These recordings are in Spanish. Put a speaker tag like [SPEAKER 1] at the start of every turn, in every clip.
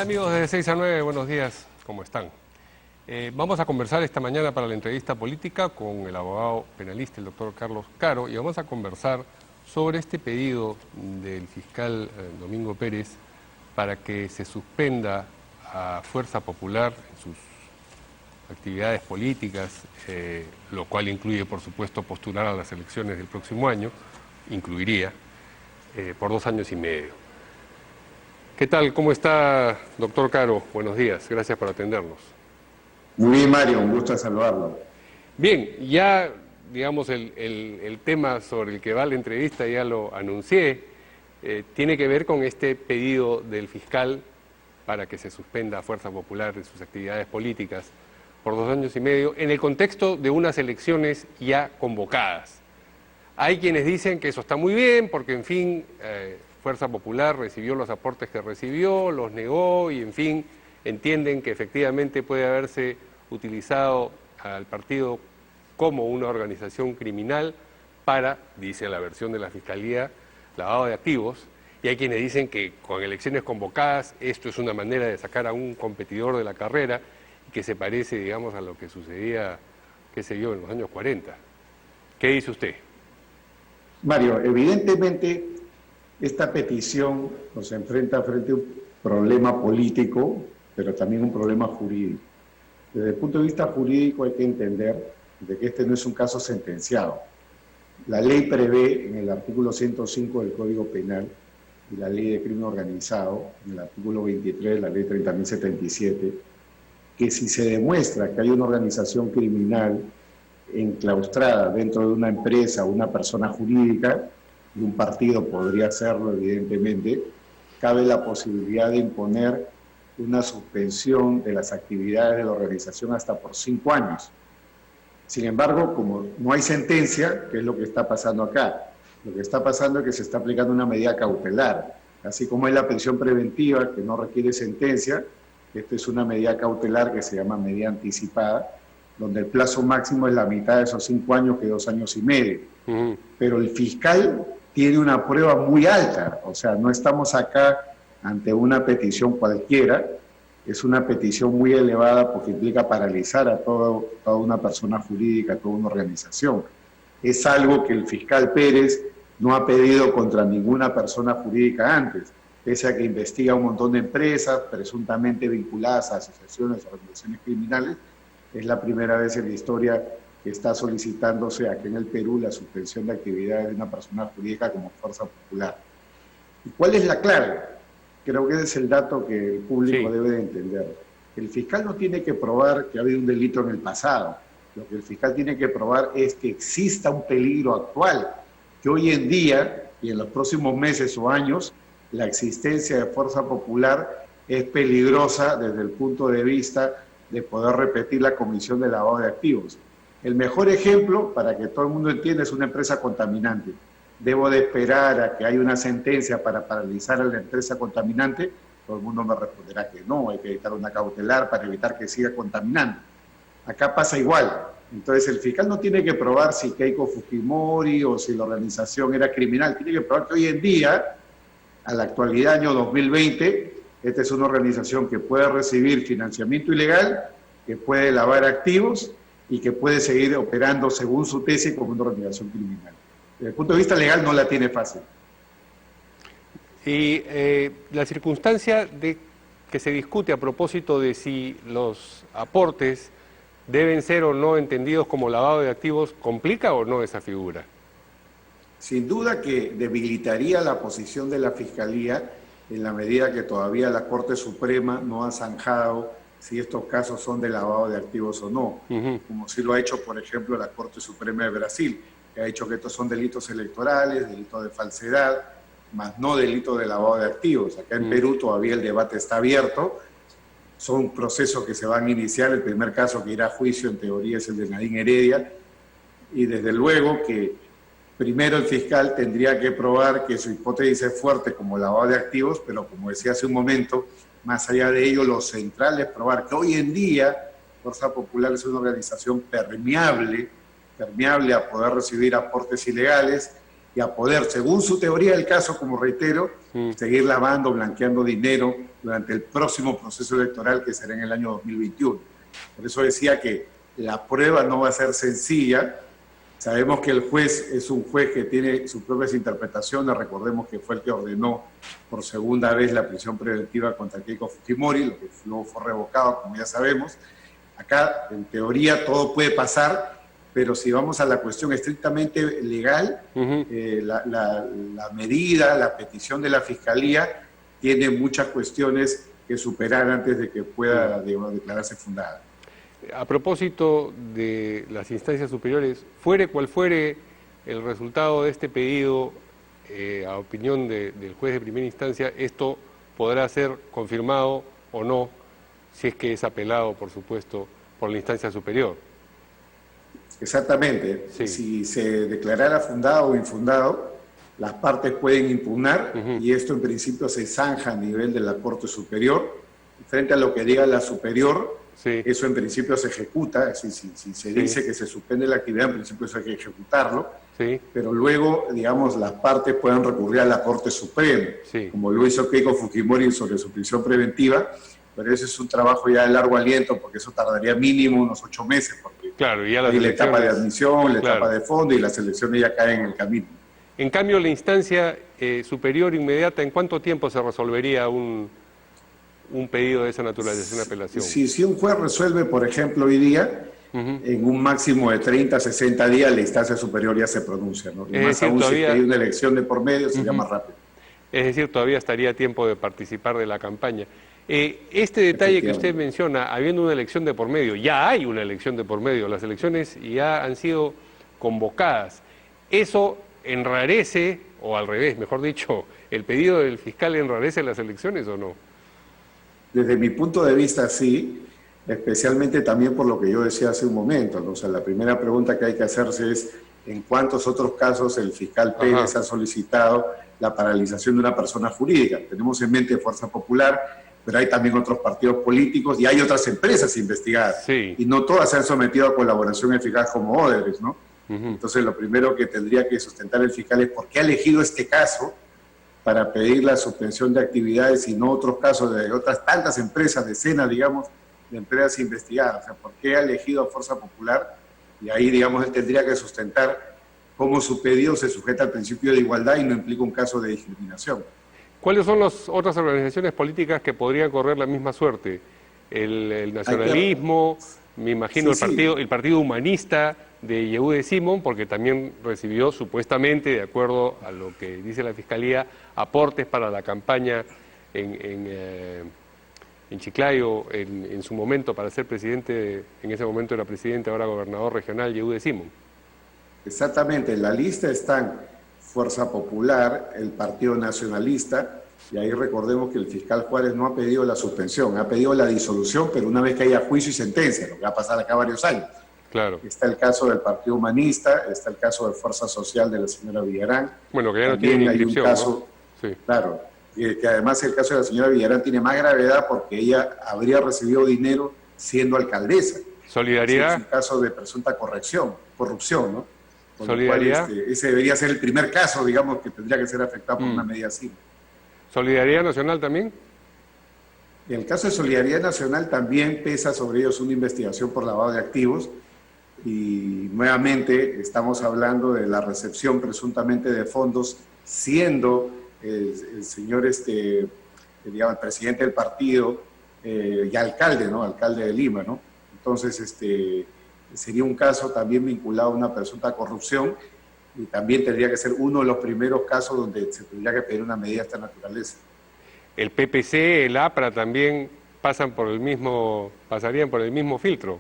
[SPEAKER 1] amigos de 6 a 9? Buenos días, ¿cómo están? Vamos a conversar esta mañana para la entrevista política con el abogado penalista, el doctor Carlos Caro, y vamos a conversar sobre este pedido del fiscal Domingo Pérez para que se suspenda a Fuerza Popular en sus actividades políticas, lo cual incluye, por supuesto, postular a las elecciones del próximo año, incluiría, por 2 años y medio. ¿Qué tal? ¿Cómo está, doctor Caro? Buenos días, gracias por atendernos.
[SPEAKER 2] Muy bien, Mario, un gusto saludarlo.
[SPEAKER 1] Bien, ya, digamos, el tema sobre el que va la entrevista ya lo anuncié, tiene que ver con este pedido del fiscal para que se suspenda a Fuerza Popular de sus actividades políticas por 2 años y medio, en el contexto de unas elecciones ya convocadas. Hay quienes dicen que eso está muy bien, porque, en fin, Fuerza Popular recibió los aportes que recibió, los negó y, en fin, entienden que efectivamente puede haberse utilizado al partido como una organización criminal para, dice la versión de la Fiscalía, lavado de activos. Y hay quienes dicen que con elecciones convocadas esto es una manera de sacar a un competidor de la carrera y que se parece, digamos, a lo que sucedía, qué sé yo, en los años 40. ¿Qué dice usted?
[SPEAKER 2] Mario, evidentemente esta petición nos enfrenta frente a un problema político, pero también un problema jurídico. Desde el punto de vista jurídico hay que entender de que este no es un caso sentenciado. La ley prevé en el artículo 105 del Código Penal y la ley de crimen organizado, en el artículo 23 de la ley 30.077, que si se demuestra que hay una organización criminal enclaustrada dentro de una empresa o una persona jurídica, y un partido podría hacerlo evidentemente, cabe la posibilidad de imponer una suspensión de las actividades de la organización hasta por 5 años. Sin embargo, como no hay sentencia, ¿qué es lo que está pasando acá? Lo que está pasando es que se está aplicando una medida cautelar. Así como es la prisión preventiva, que no requiere sentencia, esta es una medida cautelar que se llama medida anticipada, donde el plazo máximo es la mitad de esos 5 años, que 2 años y medio. Pero el fiscal tiene una prueba muy alta, o sea, no estamos acá ante una petición cualquiera, es una petición muy elevada porque implica paralizar a toda una persona jurídica, a toda una organización. Es algo que el fiscal Pérez no ha pedido contra ninguna persona jurídica antes, pese a que investiga un montón de empresas presuntamente vinculadas a asociaciones o organizaciones criminales. Es la primera vez en la historia que está solicitándose aquí en el Perú la suspensión de actividades de una persona jurídica como Fuerza Popular. ¿Y cuál es la clave? Creo que ese es el dato que el público debe de entender. El fiscal no tiene que probar que ha habido un delito en el pasado. Lo que el fiscal tiene que probar es que exista un peligro actual, que hoy en día y en los próximos meses o años, la existencia de Fuerza Popular es peligrosa desde el punto de vista de poder repetir la comisión de lavado de activos. El mejor ejemplo, para que todo el mundo entienda, es una empresa contaminante. Debo de esperar a que haya una sentencia para paralizar a la empresa contaminante. Todo el mundo me responderá que no, hay que dictar una cautelar para evitar que siga contaminando. Acá pasa igual. Entonces el fiscal no tiene que probar si Keiko Fujimori o si la organización era criminal. Tiene que probar que hoy en día, a la actualidad, año 2020, esta es una organización que puede recibir financiamiento ilegal, que puede lavar activos y que puede seguir operando según su tesis como una organización criminal. Desde el punto de vista legal no la tiene fácil.
[SPEAKER 1] Y la circunstancia de que se discute a propósito de si los aportes deben ser o no entendidos como lavado de activos, ¿complica o no esa figura?
[SPEAKER 2] Sin duda que debilitaría la posición de la Fiscalía en la medida que todavía la Corte Suprema no ha zanjado si estos casos son de lavado de activos o no, como sí lo ha hecho, por ejemplo, la Corte Suprema de Brasil, que ha dicho que estos son delitos electorales, delitos de falsedad, más no delitos de lavado de activos. Acá en Perú todavía el debate está abierto, son procesos que se van a iniciar. El primer caso que irá a juicio, en teoría, es el de Nadine Heredia, y desde luego que primero el fiscal tendría que probar que su hipótesis es fuerte como lavado de activos, pero como decía hace un momento, más allá de ello, lo central es probar que hoy en día Fuerza Popular es una organización permeable a poder recibir aportes ilegales, y a poder, según su teoría del caso, como reitero, seguir lavando, blanqueando dinero durante el próximo proceso electoral que será en el año 2021. Por eso decía que la prueba no va a ser sencilla. Sabemos que el juez es un juez que tiene sus propias interpretaciones. Recordemos que fue el que ordenó por segunda vez la prisión preventiva contra Keiko Fujimori, lo que luego fue revocado, como ya sabemos. Acá, en teoría, todo puede pasar, pero si vamos a la cuestión estrictamente legal, la medida, la petición de la Fiscalía tiene muchas cuestiones que superar antes de que pueda declararse fundada.
[SPEAKER 1] A propósito de las instancias superiores, fuere cual fuere el resultado de este pedido, a opinión del juez de primera instancia, esto podrá ser confirmado o no, si es que es apelado, por supuesto, por la instancia superior.
[SPEAKER 2] Exactamente. Sí. Si se declarara fundado o infundado, las partes pueden impugnar y esto en principio se zanja a nivel de la Corte Superior. Frente a lo que diga la superior, eso en principio se ejecuta. Si se dice que se suspende la actividad, en principio eso hay que ejecutarlo. Pero luego, digamos, las partes pueden recurrir a la Corte Suprema, como lo hizo Keiko Fujimori sobre su prisión preventiva. Pero ese es un trabajo ya de largo aliento, porque eso tardaría mínimo unos 8 meses, porque
[SPEAKER 1] ya
[SPEAKER 2] hay la etapa de admisión, la etapa de fondo y las elecciones ya caen en el camino.
[SPEAKER 1] En cambio, la instancia superior inmediata, ¿en cuánto tiempo se resolvería un pedido de esa naturaleza, una apelación?
[SPEAKER 2] Si un juez resuelve, por ejemplo, hoy día, en un máximo de 30 a 60 días, la instancia superior ya se pronuncia, ¿no? Y más aún si hay una elección de por medio, sería más rápido.
[SPEAKER 1] Es decir, todavía estaría a tiempo de participar de la campaña. Este detalle que usted menciona, habiendo una elección de por medio, ya hay una elección de por medio, las elecciones ya han sido convocadas. ¿Eso enrarece, o al revés, mejor dicho, el pedido del fiscal enrarece las elecciones o no?
[SPEAKER 2] Desde mi punto de vista, sí, especialmente también por lo que yo decía hace un momento, ¿no? O sea, la primera pregunta que hay que hacerse es en cuántos otros casos el fiscal Pérez ha solicitado la paralización de una persona jurídica. Tenemos en mente Fuerza Popular, pero hay también otros partidos políticos y hay otras empresas investigadas. Y no todas se han sometido a colaboración eficaz como Odebrecht, ¿no? Entonces, lo primero que tendría que sustentar el fiscal es por qué ha elegido este caso para pedir la suspensión de actividades y no otros casos de otras tantas empresas, decenas, digamos, de empresas investigadas. O sea, ¿por qué ha elegido a Fuerza Popular? Y ahí, digamos, él tendría que sustentar cómo su pedido se sujeta al principio de igualdad y no implica un caso de discriminación.
[SPEAKER 1] ¿Cuáles son las otras organizaciones políticas que podrían correr la misma suerte? El nacionalismo, me imagino el partido humanista de Yehude Simón, porque también recibió supuestamente, de acuerdo a lo que dice la Fiscalía, aportes para la campaña en Chiclayo, en su momento para ser presidente, en ese momento era presidente, ahora gobernador regional, Yehude Simón.
[SPEAKER 2] Exactamente, en la lista están Fuerza Popular, el Partido Nacionalista, y ahí recordemos que el fiscal Juárez no ha pedido la suspensión, ha pedido la disolución, pero una vez que haya juicio y sentencia, lo que va a pasar acá varios años.
[SPEAKER 1] Claro.
[SPEAKER 2] Está el caso del Partido Humanista, está el caso de Fuerza Social de la señora Villarán.
[SPEAKER 1] Bueno, que ya no tiene inscripción,
[SPEAKER 2] caso, ¿no? Claro, que además el caso de la señora Villarán tiene más gravedad porque ella habría recibido dinero siendo alcaldesa.
[SPEAKER 1] Solidaridad.
[SPEAKER 2] Es un caso de presunta corrupción, ¿no? Con
[SPEAKER 1] Solidaridad.
[SPEAKER 2] Lo cual, ese debería ser el primer caso, digamos, que tendría que ser afectado por una medida así.
[SPEAKER 1] ¿Solidaridad Nacional también?
[SPEAKER 2] En el caso de Solidaridad Nacional también pesa sobre ellos una investigación por lavado de activos y nuevamente estamos hablando de la recepción presuntamente de fondos siendo el señor, digamos, el presidente del partido y alcalde, ¿no? Alcalde de Lima, ¿no? Entonces, sería un caso también vinculado a una presunta corrupción y también tendría que ser uno de los primeros casos donde se tendría que pedir una medida de esta naturaleza.
[SPEAKER 1] El PPC, el APRA también pasarían por el mismo filtro.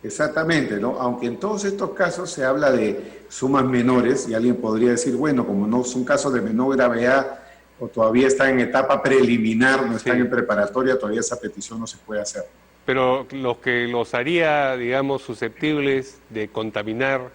[SPEAKER 2] Exactamente, ¿no? Aunque en todos estos casos se habla de sumas menores y alguien podría decir, bueno, como no son casos de menor gravedad o todavía están en etapa preliminar, no están en preparatoria, todavía esa petición no se puede hacer.
[SPEAKER 1] Pero lo que los haría, digamos, susceptibles de contaminar,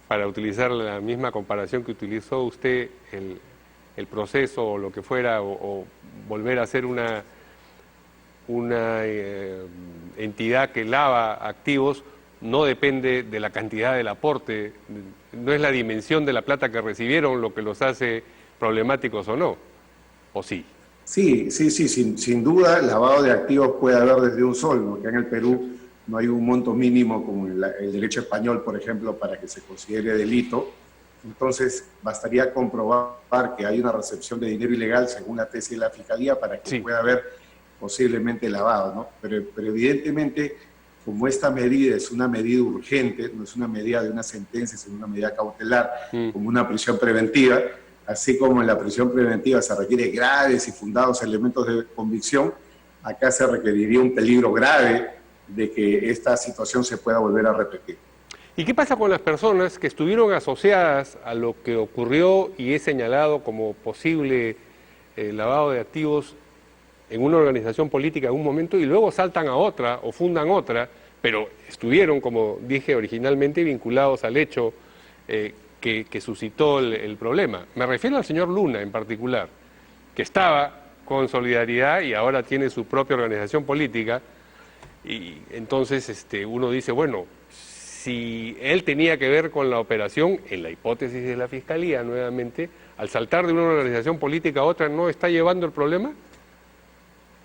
[SPEAKER 1] para utilizar la misma comparación que utilizó usted, el proceso o lo que fuera, o volver a ser una entidad que lava activos, no depende de la cantidad del aporte, no es la dimensión de la plata que recibieron lo que los hace problemáticos o no, ¿o sí?
[SPEAKER 2] Sí, sin duda, lavado de activos puede haber desde un sol, ¿no? Que en el Perú no hay un monto mínimo como el derecho español, por ejemplo, para que se considere delito. Entonces, bastaría comprobar que hay una recepción de dinero ilegal según la tesis de la Fiscalía para que pueda haber posiblemente lavado, ¿no? Pero evidentemente, como esta medida es una medida urgente, no es una medida de una sentencia, sino una medida cautelar, como una prisión preventiva, así como en la prisión preventiva se requiere graves y fundados elementos de convicción, acá se requeriría un peligro grave de que esta situación se pueda volver a repetir.
[SPEAKER 1] ¿Y qué pasa con las personas que estuvieron asociadas a lo que ocurrió y es señalado como posible lavado de activos en una organización política en un momento y luego saltan a otra o fundan otra, pero estuvieron, como dije originalmente, vinculados al hecho que suscitó el problema? Me refiero al señor Luna en particular, que estaba con Solidaridad y ahora tiene su propia organización política, y entonces uno dice, bueno, si él tenía que ver con la operación, en la hipótesis de la Fiscalía nuevamente, al saltar de una organización política a otra, ¿no está llevando el problema?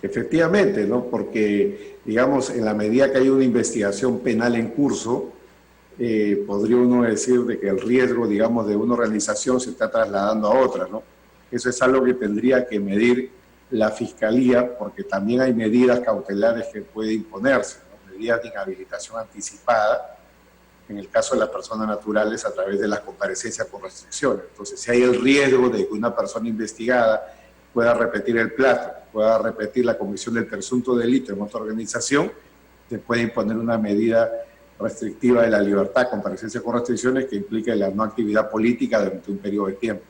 [SPEAKER 2] Efectivamente, ¿no? Porque, digamos, en la medida que hay una investigación penal en curso, podría uno decir de que el riesgo, digamos, de una organización se está trasladando a otra, ¿no? Eso es algo que tendría que medir la Fiscalía, porque también hay medidas cautelares que puede imponerse, ¿no? Medidas de inhabilitación anticipada, en el caso de las personas naturales, a través de las comparecencias con restricciones. Entonces, si hay el riesgo de que una persona investigada pueda repetir el plato, pueda repetir la comisión del presunto delito en otra organización, se puede imponer una medida restrictiva de la libertad, comparecencia con restricciones, que implica la no actividad política durante un periodo de tiempo.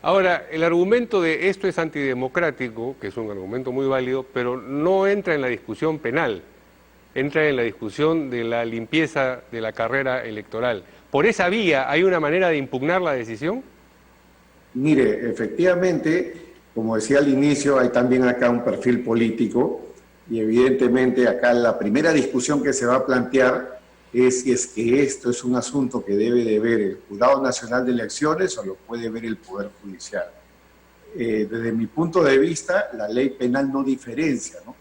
[SPEAKER 1] Ahora, el argumento de esto es antidemocrático, que es un argumento muy válido, pero no entra en la discusión penal, entra en la discusión de la limpieza de la carrera electoral. ¿Por esa vía hay una manera de impugnar la decisión?
[SPEAKER 2] Mire, efectivamente, como decía al inicio, hay también acá un perfil político y evidentemente acá la primera discusión que se va a plantear es si es que esto es un asunto que debe de ver el Jurado Nacional de Elecciones o lo puede ver el Poder Judicial. Desde mi punto de vista, la ley penal no diferencia, ¿no?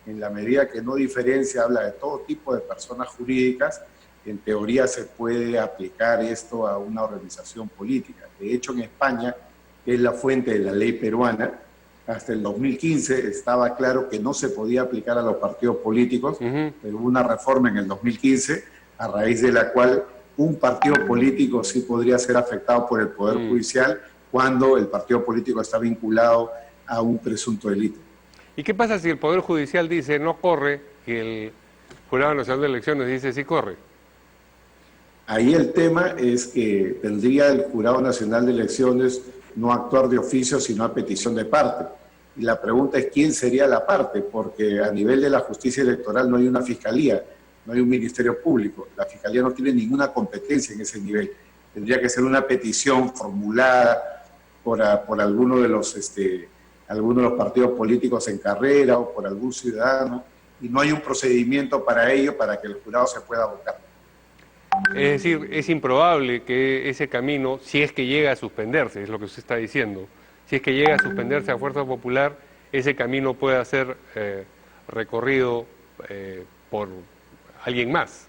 [SPEAKER 2] En la medida que no diferencia, habla de todo tipo de personas jurídicas, en teoría se puede aplicar esto a una organización política. De hecho, en España, que es la fuente de la ley peruana, hasta el 2015 estaba claro que no se podía aplicar a los partidos políticos, pero hubo una reforma en el 2015, a raíz de la cual un partido político sí podría ser afectado por el Poder Judicial cuando el partido político está vinculado a un presunto delito.
[SPEAKER 1] ¿Y qué pasa si el Poder Judicial dice no corre y el Jurado Nacional de Elecciones dice sí corre?
[SPEAKER 2] Ahí el tema es que tendría el Jurado Nacional de Elecciones no actuar de oficio, sino a petición de parte. Y la pregunta es quién sería la parte, porque a nivel de la justicia electoral no hay una fiscalía, no hay un ministerio público. La fiscalía no tiene ninguna competencia en ese nivel. Tendría que ser una petición formulada por alguno de los partidos políticos en carrera o por algún ciudadano, y no hay un procedimiento para ello, para que el jurado se pueda votar.
[SPEAKER 1] Es decir, es improbable que ese camino, si es que llega a suspenderse, es lo que usted está diciendo, si es que llega a suspenderse a Fuerza Popular, ese camino pueda ser recorrido por alguien más.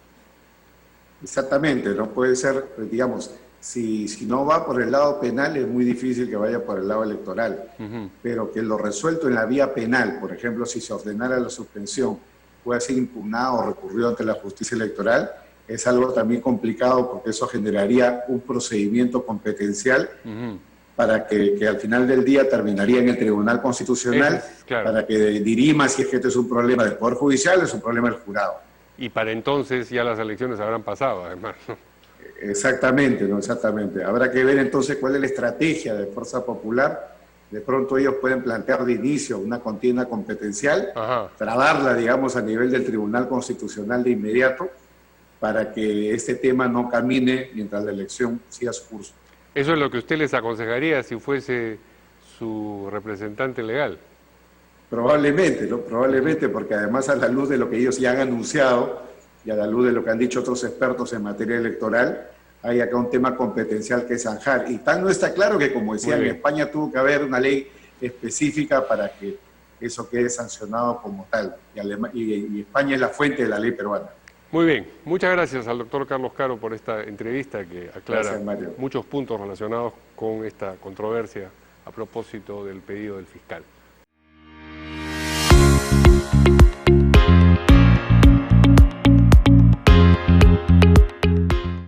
[SPEAKER 2] Exactamente, no puede ser, digamos, si no va por el lado penal es muy difícil que vaya por el lado electoral, pero que lo resuelto en la vía penal, por ejemplo, si se ordenara la suspensión, pueda ser impugnado o recurrido ante la justicia electoral, es algo también complicado porque eso generaría un procedimiento competencial para que al final del día terminaría en el Tribunal Constitucional,
[SPEAKER 1] claro,
[SPEAKER 2] para que dirima si es que este es un problema del Poder Judicial o es un problema del jurado.
[SPEAKER 1] Y para entonces ya las elecciones habrán pasado, además, ¿no?
[SPEAKER 2] Exactamente, ¿no? Exactamente. Habrá que ver entonces cuál es la estrategia de Fuerza Popular. De pronto ellos pueden plantear de inicio una contienda competencial, trabarla, digamos, a nivel del Tribunal Constitucional de inmediato, para que este tema no camine mientras la elección siga su curso.
[SPEAKER 1] Eso es lo que usted les aconsejaría si fuese su representante legal.
[SPEAKER 2] Probablemente, ¿no? Probablemente, porque además a la luz de lo que ellos ya han anunciado, y a la luz de lo que han dicho otros expertos en materia electoral, hay acá un tema competencial que zanjar. Y tan no está claro que, como decía, en España tuvo que haber una ley específica para que eso quede sancionado como tal. Y España es la fuente de la ley peruana.
[SPEAKER 1] Muy bien, muchas gracias al doctor Carlos Caro por esta entrevista que aclara muchos puntos relacionados con esta controversia a propósito del pedido del fiscal.